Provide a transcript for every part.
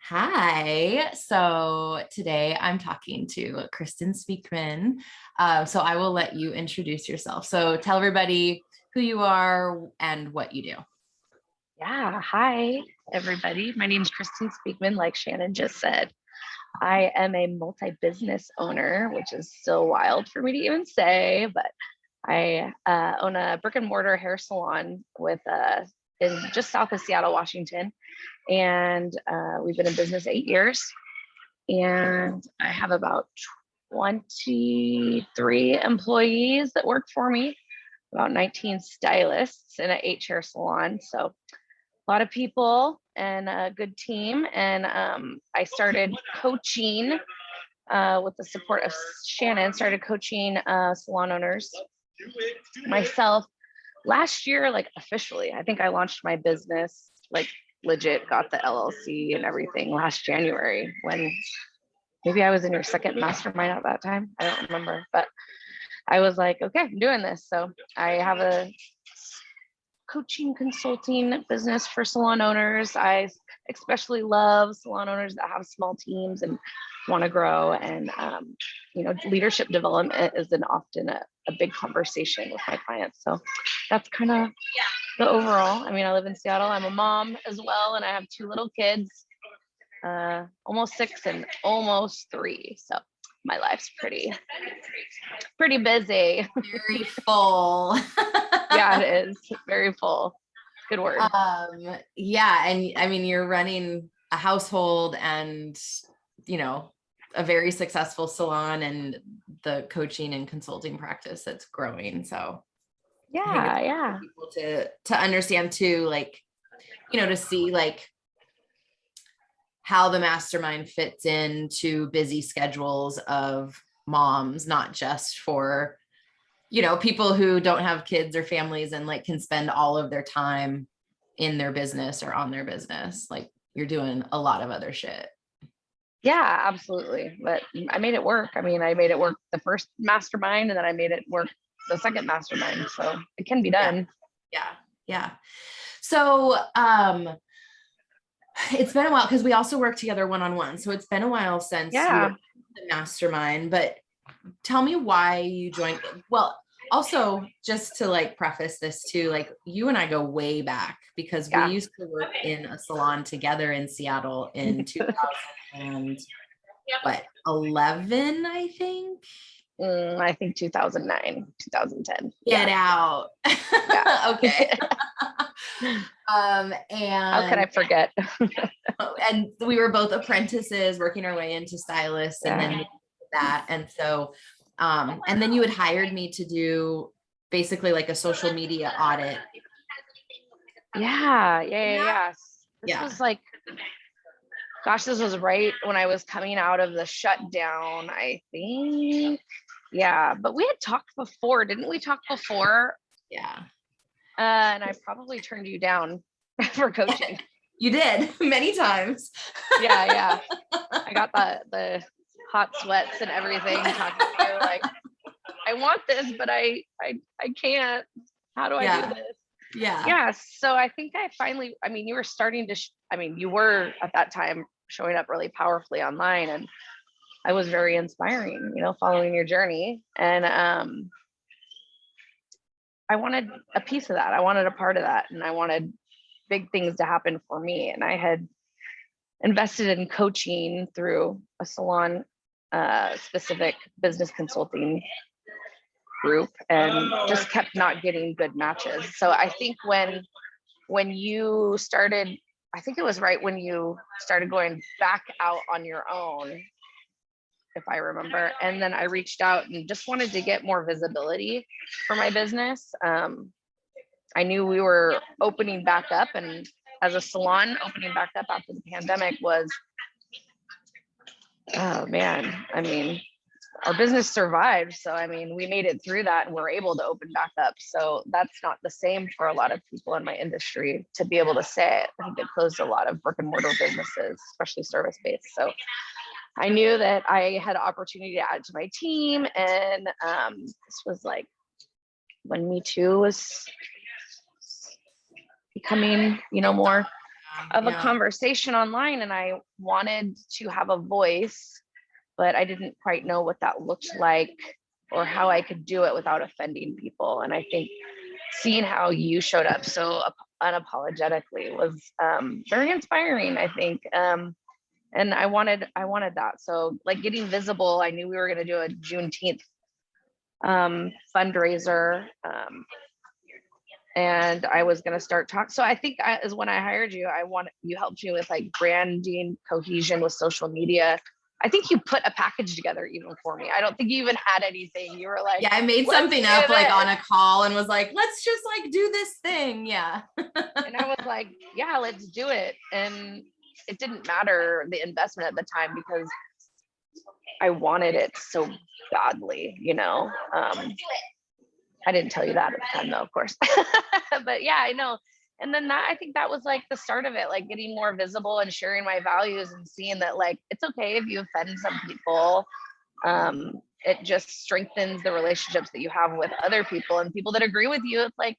Hi. So today I'm talking to Kristin Speakman. So I will let you introduce yourself. So tell everybody who you are and what you do. Yeah. Hi, everybody. My name is Kristin Speakman, like Shannon just said. I am a multi-business owner, which is still wild for me to even say, but I own a brick and mortar hair salon in just south of Seattle, Washington. And we've been in business 8 years. And I have about 23 employees that work for me, about 19 stylists in an 8-chair salon. So a lot of people and a good team. And I started coaching with the support of Shannon, started coaching salon owners myself last year, like officially. I think I launched my business, like legit got the LLC and everything last January, when maybe I was in your second mastermind at that time. I don't remember, but I was like, okay, I'm doing this. So I have a coaching consulting business for salon owners. I especially love salon owners that have small teams and want to grow. And, leadership development is often a big conversation with my clients. So that's kind of the overall. I mean, I live in Seattle. I'm a mom as well, and I have 2 little kids, almost 6 and almost 3. So my life's pretty busy. Very full. Yeah, it is very full. Good word. Yeah. And I mean, you're running a household and, a very successful salon and the coaching and consulting practice that's growing. So Yeah. People to understand too, like, to see like how the mastermind fits into busy schedules of moms, not just for, people who don't have kids or families and like can spend all of their time in their business or on their business. Like you're doing a lot of other shit. Yeah, absolutely. But I made it work. I mean, I made it work the first mastermind, and then I made it work the second mastermind. So it can be done. Yeah. So, it's been a while because we also work together one-on-one. So it's been a while since you were the mastermind, but tell me why you joined. Well, also just to like preface this too, like you and I go way back because we used to work in a salon together in Seattle in 2011, I think. I think 2009, 2010. Get out. Yeah. Okay. And how could I forget? And we were both apprentices working our way into stylists and then that. And so, and then you had hired me to do basically like a social media audit. Yeah. This was like, gosh, this was right when I was coming out of the shutdown, I think. Yeah, but we had talked before, didn't we talk before? Yeah. And I probably turned you down for coaching. You did many times. Yeah. I got the hot sweats and everything talking to you like, I want this, but I can't. How do I do this? Yeah. So I think I finally, you were starting to, you were at that time showing up really powerfully online, and I was very inspiring, following your journey. And I wanted a piece of that. I wanted a part of that. And I wanted big things to happen for me. And I had invested in coaching through a salon specific business consulting group, and just kept not getting good matches. So I think when you started, I think it was right when you started going back out on your own, if I remember. And then I reached out and just wanted to get more visibility for my business. I knew we were opening back up, and as a salon, opening back up after the pandemic was, oh man, our business survived. So, we made it through that and we're able to open back up. So that's not the same for a lot of people in my industry to be able to say it. I think it closed a lot of brick and mortar businesses, especially service-based. So I knew that I had an opportunity to add to my team. And this was like when Me Too was becoming, more of a conversation online, and I wanted to have a voice, but I didn't quite know what that looked like or how I could do it without offending people. And I think seeing how you showed up so unapologetically was very inspiring, I think. And I wanted that. So like getting visible, I knew we were going to do a Juneteenth fundraiser. And I was going to start talking. So I think is when I hired you, you helped me with like branding, cohesion with social media. I think you put a package together even for me. I don't think you even had anything. You were like, yeah, I made something up like on a call and was like, let's just like do this thing. Yeah. And I was like, yeah, let's do it. And it didn't matter the investment at the time because I wanted it so badly, you know. I didn't tell you that at the time though, of course. But yeah, I know. And then I think that was like the start of it, like getting more visible and sharing my values and seeing that like, it's okay if you offend some people. It just strengthens the relationships that you have with other people and people that agree with you. It's like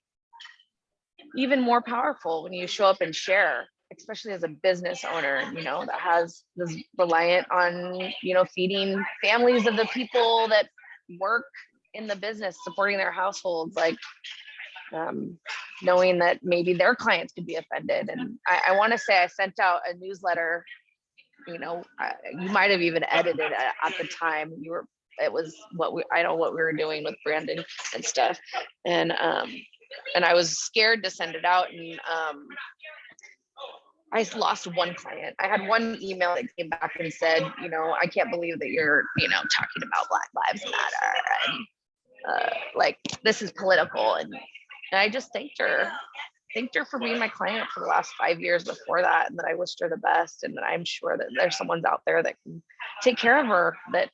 even more powerful when you show up and share, especially as a business owner, you know, that has this reliant on, you know, feeding families of the people that work in the business, supporting their households, like knowing that maybe their clients could be offended. And I want to say I sent out a newsletter, you know, you might have even edited it at the time. It was I know what we were doing with Brandon and stuff. And I was scared to send it out. And I lost one client. I had one email that came back and said, you know, I can't believe that you're, you know, talking about Black Lives Matter. And like this is political. And I just thanked her for being my client for the last 5 years before that, and that I wished her the best, and that I'm sure that there's someone out there that can take care of her, that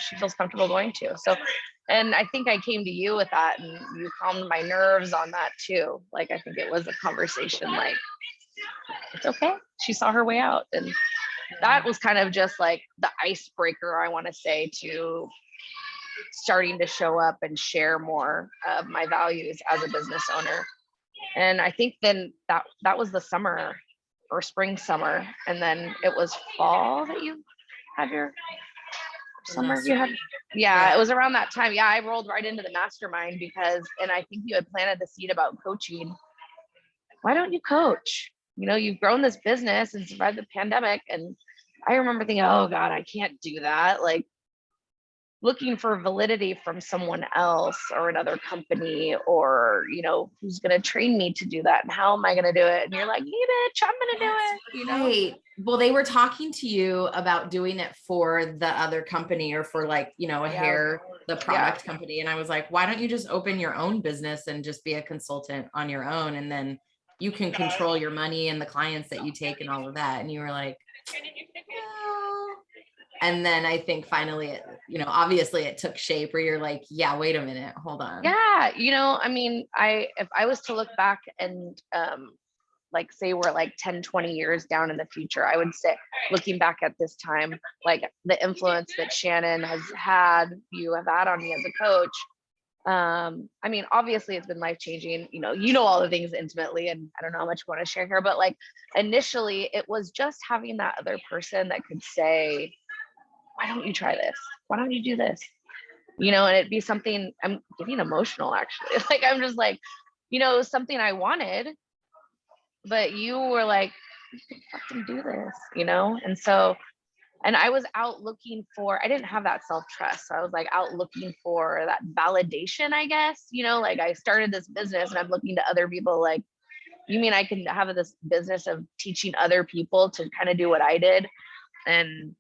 she feels comfortable going to. So, and I think I came to you with that, and you calmed my nerves on that too. Like I think it was a conversation like, it's okay, she saw her way out. And that was kind of just like the icebreaker, I want to say, to starting to show up and share more of my values as a business owner. And I think then that was the summer or spring, summer. And then it was fall that you had your summer. Yeah, it was around that time. Yeah, I rolled right into the mastermind and I think you had planted the seed about coaching. Why don't you coach? You know, you've grown this business and survived the pandemic. And I remember thinking, oh God, I can't do that. Like, looking for validity from someone else or another company, or, you know, who's going to train me to do that, and how am I going to do it? And you're like, hey bitch, I'm going to do it, you know? Right. Well, they were talking to you about doing it for the other company, or for like, you know, the product company. And I was like, why don't you just open your own business and just be a consultant on your own? And then you can control your money and the clients that you take and all of that. And you were like, no. And then I think finally, you know, obviously it took shape where you're like, yeah, wait a minute, hold on. Yeah. You know, I mean, if I was to look back and like say we're like 10, 20 years down in the future, I would say, looking back at this time, like the influence that Shannon you have had on me as a coach. I mean, obviously it's been life-changing, you know all the things intimately, and I don't know how much you want to share here, but like initially it was just having that other person that could say, why don't you try this? Why don't you do this? You know, and it'd be something, I'm getting emotional actually. Like, I'm just like, you know, it was something I wanted, but you were like, you can fucking do this, you know? And so, and I was out looking for, I didn't have that self-trust. So I was like out looking for that validation, I guess, you know, like I started this business and I'm looking to other people like, you mean I can have this business of teaching other people to kind of do what I did? And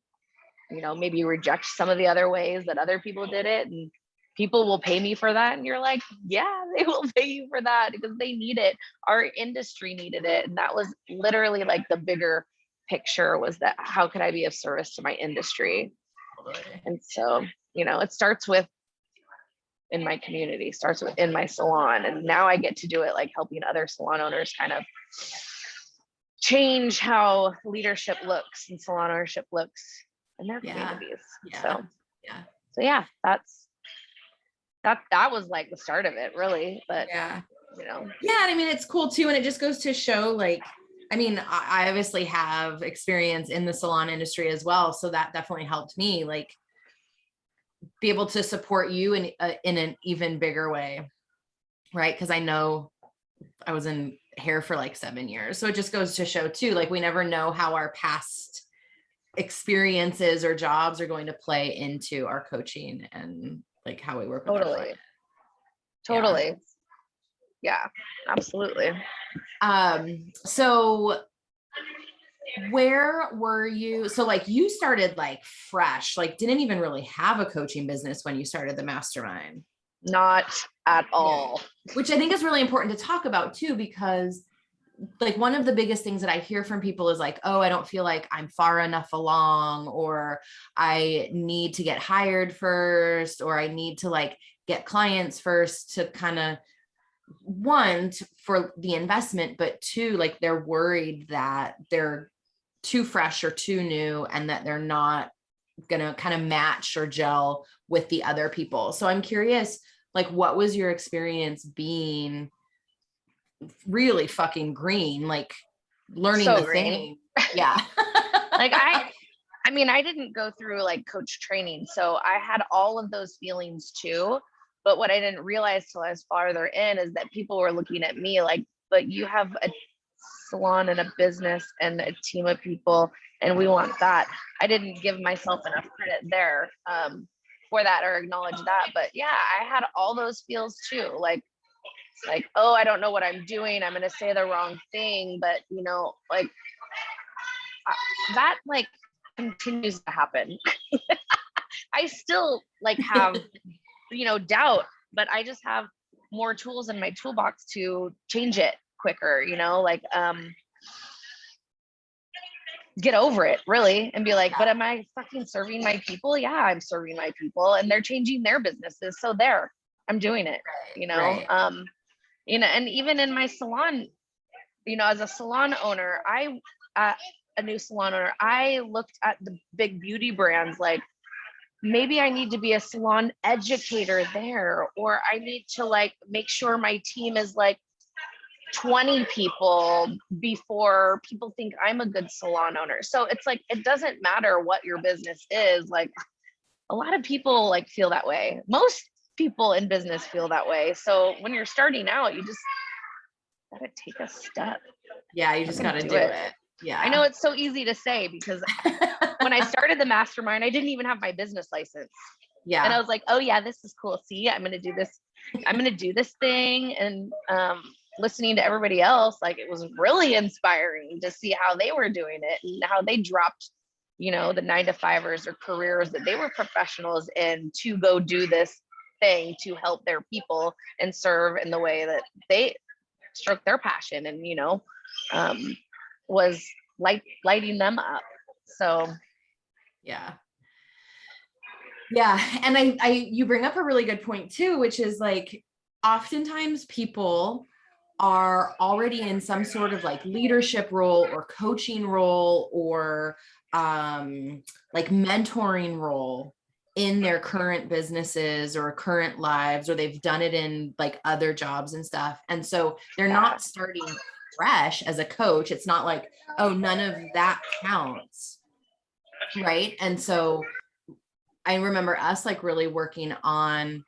you know, maybe reject some of the other ways that other people did it, and people will pay me for that. And you're like, yeah, they will pay you for that because they need it. Our industry needed it. And that was literally like the bigger picture, was that how could I be of service to my industry? And so, you know, it starts with in my community, starts with in my salon. And now I get to do it like helping other salon owners kind of change how leadership looks and salon ownership looks in their communities. So yeah, that was like the start of it really. But you know, I mean, it's cool too. And it just goes to show like, I mean, I obviously have experience in the salon industry as well. So that definitely helped me like be able to support you in an even bigger way. Right. Cause I know I was in hair for like 7 years. So it just goes to show too, like we never know how our past experiences or jobs are going to play into our coaching and like how we work with our clients. Totally. Yeah, absolutely. So where were you? So like you started like fresh, like didn't even really have a coaching business when you started the mastermind. Not at all. Yeah. Which I think is really important to talk about too, because like one of the biggest things that I hear from people is like, oh, I don't feel like I'm far enough along, or I need to get hired first, or I need to like get clients first to kind of for the investment, but two, like they're worried that they're too fresh or too new and that they're not going to kind of match or gel with the other people. So I'm curious, like, what was your experience being really fucking green, like learning So the green. thing? Yeah. Like I mean, I didn't go through like coach training, so I had all of those feelings too. But what I didn't realize till I was farther in is that people were looking at me like, but you have a salon and a business and a team of people, and we want that. I didn't give myself enough credit there for that or acknowledge that. But yeah, I had all those feels too. Like, oh, I don't know what I'm doing. I'm going to say the wrong thing. But, you know, like that like continues to happen. I still like have, you know, doubt, but I just have more tools in my toolbox to change it quicker, you know, like get over it really and be like, but am I fucking serving my people? Yeah, I'm serving my people and they're changing their businesses. So there, I'm doing it, you know, Right. you know, and even in my salon, you know, as a salon owner, a new salon owner, I looked at the big beauty brands like, maybe I need to be a salon educator there, or I need to like make sure my team is like 20 people before people think I'm a good salon owner. So it's like, it doesn't matter what your business is. Like a lot of people like feel that way. Most people in business feel that way. So when you're starting out, you just gotta take a step. Yeah, you just got to do it. Yeah. I know it's so easy to say because when I started the mastermind, I didn't even have my business license. Yeah. And I was like, oh yeah, this is cool. See, I'm going to do this. I'm going to do this thing. And listening to everybody else, like it was really inspiring to see how they were doing it and how they dropped, you know, the 9-to-5ers or careers that they were professionals in to go do this thing to help their people and serve in the way that they struck their passion and, you know, was lighting them up. So yeah. And you bring up a really good point too, which is like, oftentimes people are already in some sort of like leadership role or coaching role or like mentoring role in their current businesses or current lives, or they've done it in like other jobs and stuff. And so they're not starting fresh as a coach. It's not like, oh, none of that counts. Right. And so I remember us like really working on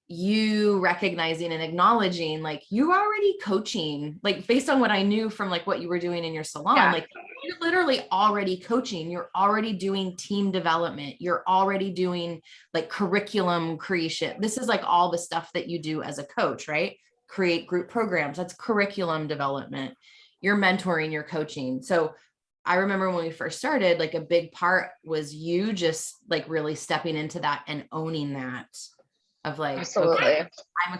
you recognizing and acknowledging like you already coaching, like based on what I knew from like what you were doing in your salon, like you're literally already coaching, you're already doing team development, you're already doing like curriculum creation. This is like all the stuff that you do as a coach, right? Create group programs. That's curriculum development. You're mentoring, you're coaching. So I remember when we first started, like a big part was you just like really stepping into that and owning that. Of like, absolutely. Okay, I'm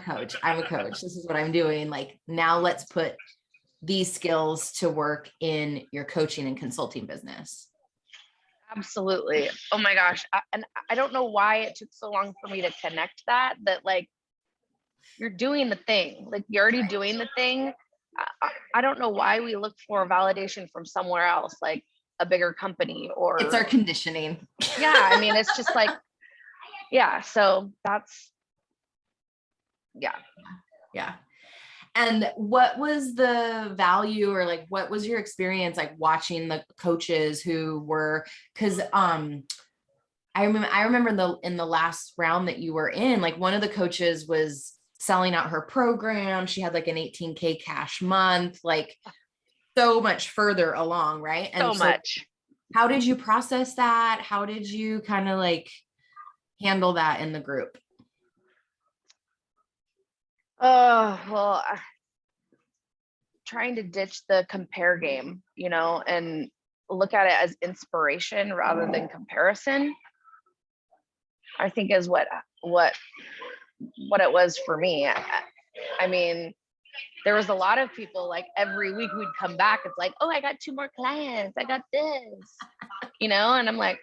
a coach. This is what I'm doing. Like, now let's put these skills to work in your coaching and consulting business. Absolutely. Oh my gosh. And I don't know why it took so long for me to connect that like you're doing the thing, like you're already doing the thing. I don't know why we look for validation from somewhere else, like a bigger company or it's our conditioning. Yeah. I mean, it's just like, yeah. So that's, yeah. And what was the value, or like, what was your experience like watching the coaches who were, because I remember in the last round that you were in, like one of the coaches was selling out her program. She had like an 18K cash month, like so much further along, right? And So much. how did you process that? How did you kind of like handle that in the group? Oh, well, trying to ditch the compare game, and look at it as inspiration rather than comparison, I think is what it was for me. I mean, there was a lot of people, like every week we'd come back. It's like, oh, I got 2 more clients. I got this, and I'm like,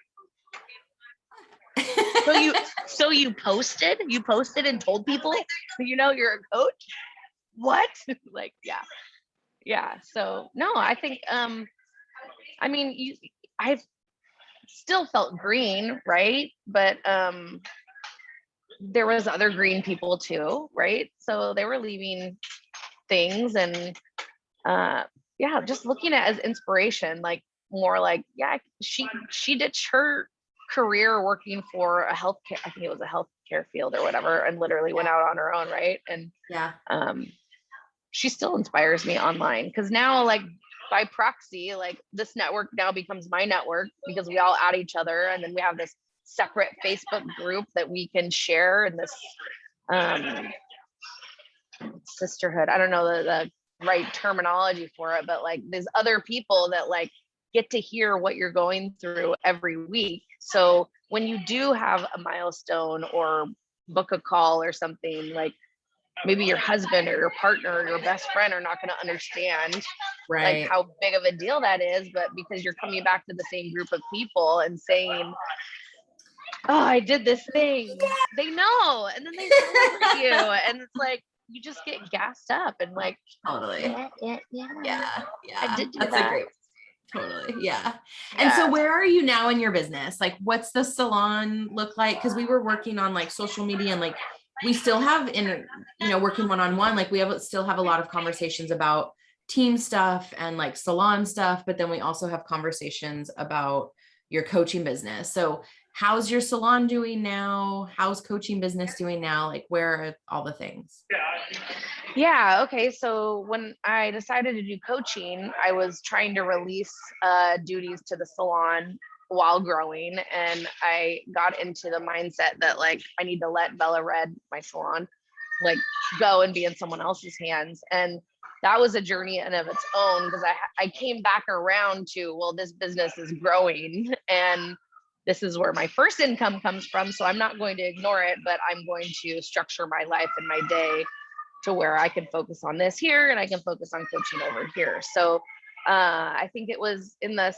so you posted and told people, you're a coach. What? Like, yeah. So no, I think, I mean, I've still felt green, right? But there was other green people too, right? So they were leaving things, and just looking at it as inspiration, like more like, she ditched her career working for a healthcare, I think it was a healthcare field or whatever, and literally went out on her own, right? And she still inspires me online, because now, like, by proxy, like, this network now becomes my network, because we all add each other, and then we have this separate Facebook group that we can share in this sisterhood. I don't know the right terminology for it, but like, there's other people that like get to hear what you're going through every week. So when you do have a milestone or book a call or something, like maybe your husband or your partner or your best friend are not going to understand like how big of a deal that is, but because you're coming back to the same group of people and saying, oh, I did this thing, they know, and then they celebrate you, and it's like you just get gassed up and like, totally, yeah. I did do That's that. a great, totally, yeah. And so where are you now in your business? Like, what's the salon look like? Because we were working on like social media, and like we still have working one-on-one, like we still have a lot of conversations about team stuff and like salon stuff, but then we also have conversations about your coaching business. So how's your salon doing now? How's coaching business doing now? Like, where are all the things? Yeah. Okay. So when I decided to do coaching, I was trying to release duties to the salon while growing. And I got into the mindset that like, I need to let Bella Red, my salon, like go and be in someone else's hands. And that was a journey in of its own, because I came back around to, well, this business is growing and this is where my first income comes from. So I'm not going to ignore it, but I'm going to structure my life and my day to where I can focus on this here and I can focus on coaching over here. So I think it was in the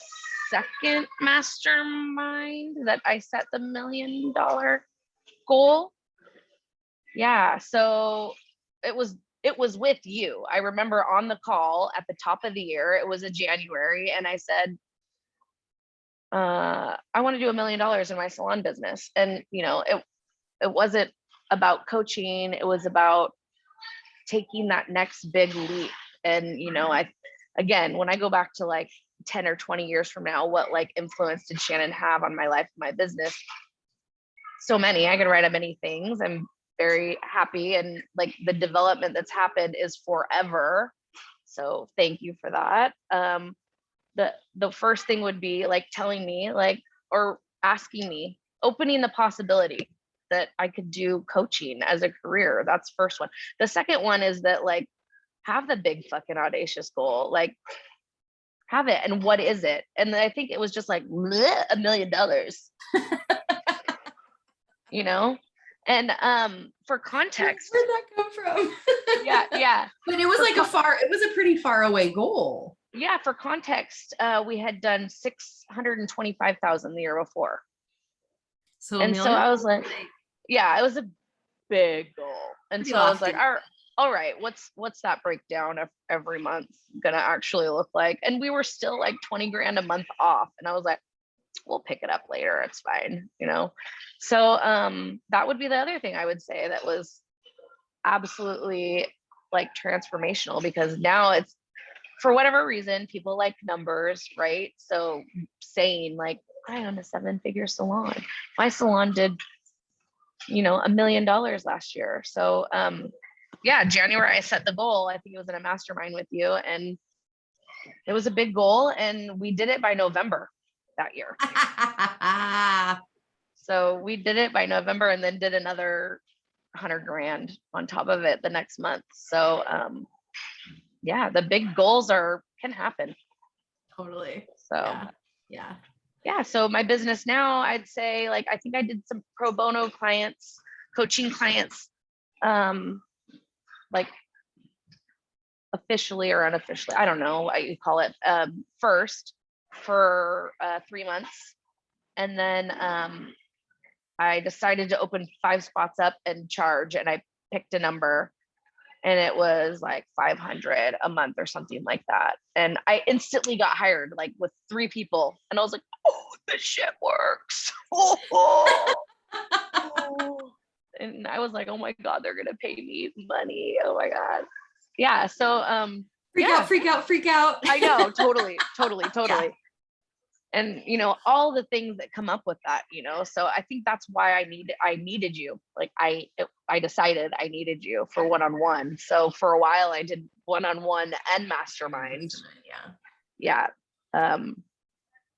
second mastermind that I set the $1 million goal. Yeah. So it was with you. I remember on the call at the top of the year, it was a January, and I said, I want to do $1 million in my salon business. And, it wasn't about coaching. It was about taking that next big leap. And, again, when I go back to like 10 or 20 years from now, what like influence did Shannon have on my life and my business? So many. I could write up many things. I'm very happy, and like the development that's happened is forever. So thank you for that. The first thing would be like telling me, like, or asking me, opening the possibility that I could do coaching as a career. That's first one. The second one is that like, have the big fucking audacious goal, like have it. And what is it? And I think it was just like $1 million, and for context, where'd that come from? yeah But it was like it was a pretty far away goal. Yeah, for context, we had done 625,000 the year before. So I was like, yeah, it was a big goal. And so I was like, all right, what's that breakdown of every month gonna actually look like? And we were still like 20 grand a month off. And I was like, we'll pick it up later. It's fine, So that would be the other thing I would say that was absolutely like transformational, because now it's, for whatever reason, people like numbers, right? So saying like, I own a 7-figure salon. My salon did, $1 million last year. So yeah, January, I set the goal. I think it was in a mastermind with you, and it was a big goal, and we did it by November that year. So we did it by November, and then did another 100 grand on top of it the next month. So yeah, the big goals can happen. Totally. So yeah. So my business now, I'd say, like, I think I did some pro bono clients, coaching clients, like officially or unofficially, I don't know what you call it, first for 3 months. And then I decided to open 5 spots up and charge, and I picked a number, and it was like 500 a month or something like that. And I instantly got hired, like with 3 people. And I was like, oh, this shit works. And I was like, oh my God, they're going to pay me money. Oh my God. Yeah. So, freak out. I know. Totally. Yeah. And, all the things that come up with that, so I think that's why I needed you. Like I decided I needed you for one-on-one. So for a while I did one-on-one and mastermind. Yeah.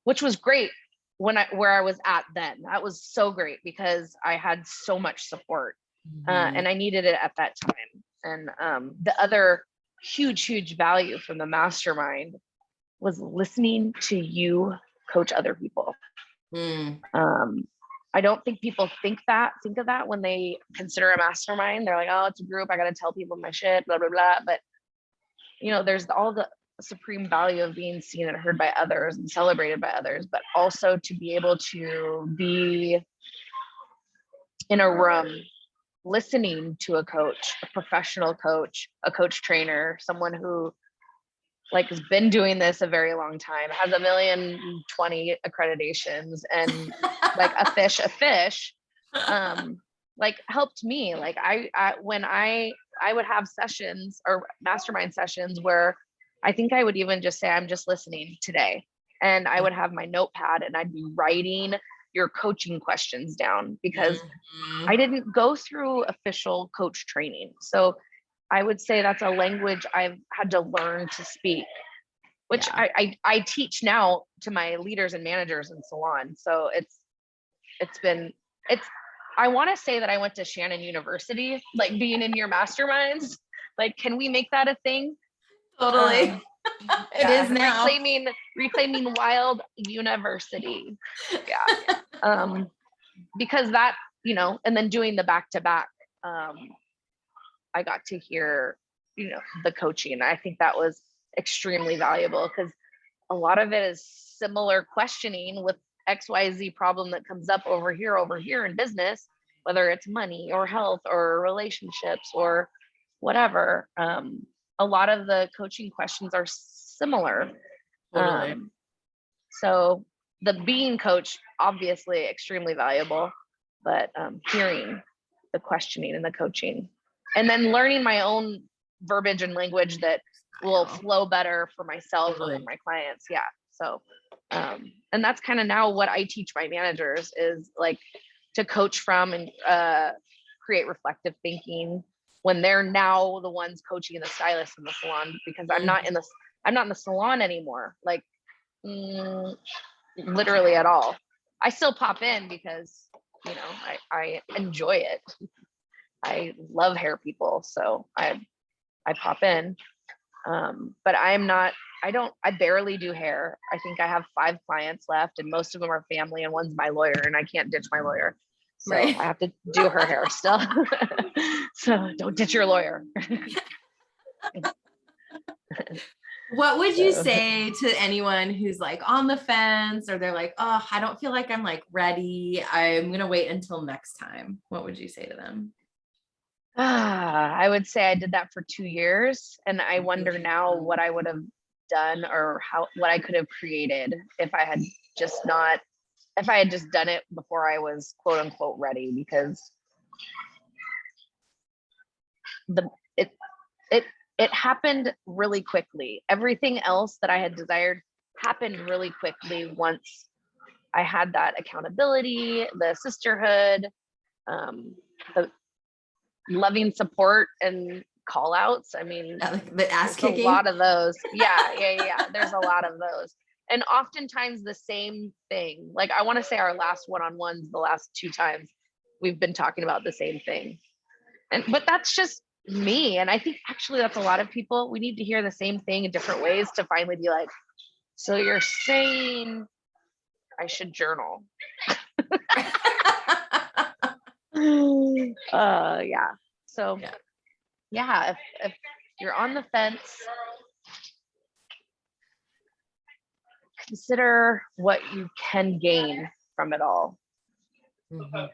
Which was great where I was at then. That was so great because I had so much support and I needed it at that time. And the other huge value from the mastermind was listening to you coach other people. I don't think people think of that when they consider a mastermind. They're like, oh, it's a group, I got to tell people my shit, blah, blah, blah. But there's all the supreme value of being seen and heard by others and celebrated by others, but also to be able to be in a room listening to a coach, a professional coach, a coach trainer, someone who like has been doing this a very long time, has 1,020,000 accreditations, and like a fish, like helped me. Like when I would have sessions or mastermind sessions where I think I would even just say, I'm just listening today. And I would have my notepad and I'd be writing your coaching questions down because I didn't go through official coach training. So I would say that's a language I've had to learn to speak, which I teach now to my leaders and managers in salon. So I want to say that I went to Shannon University, like being in your masterminds. Like, can we make that a thing? Totally. It is now. Reclaiming Wild University. Yeah. Because that, and then doing the back-to-back, I got to hear, the coaching. I think that was extremely valuable because a lot of it is similar questioning with XYZ problem that comes up over here in business, whether it's money or health or relationships or whatever. A lot of the coaching questions are similar. Totally. So the being coach, obviously extremely valuable, but hearing the questioning and the coaching, and then learning my own verbiage and language that will flow better for myself or for my clients. Yeah. So, and that's kind of now what I teach my managers is like to coach from and create reflective thinking when they're now the ones coaching the stylists in the salon, because I'm not in the salon anymore. Like literally at all. I still pop in because, I enjoy it. I love hair people. So I pop in. But I barely do hair. I think I have 5 clients left and most of them are family and one's my lawyer and I can't ditch my lawyer. So I have to do her hair still. So don't ditch your lawyer. What would you say to anyone who's like on the fence or they're like, oh, I don't feel like I'm like ready. I'm going to wait until next time. What would you say to them? I would say I did that for 2 years and I wonder now what I would have done or what I could have created if I had just done it before I was quote unquote ready, because it it happened really quickly. Everything else that I had desired happened really quickly once I had that accountability, the sisterhood, the loving support and call outs. I mean, the ass there's kicking. a lot of those. Yeah. There's a lot of those. And oftentimes the same thing. Like I want to say our last one-on-ones, the last 2 times, we've been talking about the same thing. But that's just me. And I think actually that's a lot of people. We need to hear the same thing in different ways to finally be like, so you're saying I should journal. Yeah. So yeah, if you're on the fence, consider what you can gain from it all. Mhm.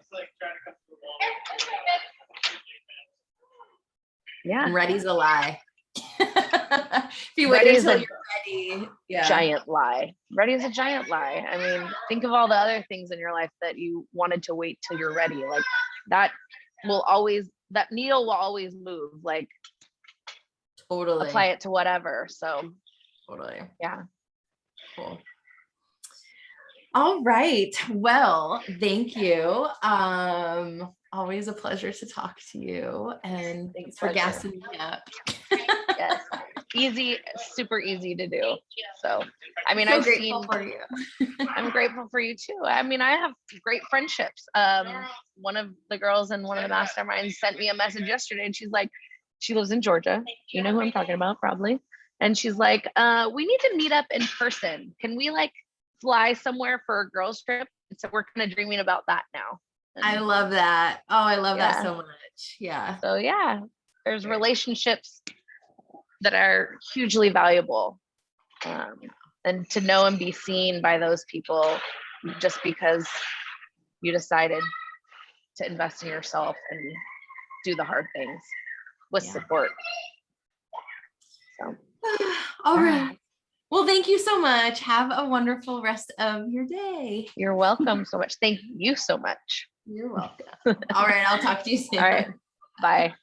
Yeah. And ready's a lie. If you wait Ready is until a you're ready, giant lie. Ready is a giant lie. I mean, think of all the other things in your life that you wanted to wait till you're ready. Like that needle will always move. Like totally apply it to whatever. So totally. yeah. Cool. All right. Well, thank you. Always a pleasure to talk to you, and thanks for gassing me up. Yes. Easy, super easy to do. So, I mean, I'm grateful for you. I'm grateful for you too. I mean, I have great friendships. One of the girls in one of the masterminds sent me a message yesterday, and she's like, she lives in Georgia. You know who I'm talking about, probably. And she's like, we need to meet up in person. Can we like fly somewhere for a girls trip? And so we're kind of dreaming about that now. And I love that. Oh, I love that so much. Yeah. So yeah, there's relationships that are hugely valuable. And to know and be seen by those people just because you decided to invest in yourself and do the hard things with support. So all right. Well, thank you so much. Have a wonderful rest of your day. You're welcome so much. Thank you so much. You're welcome. All right. I'll talk to you soon. All right. Bye.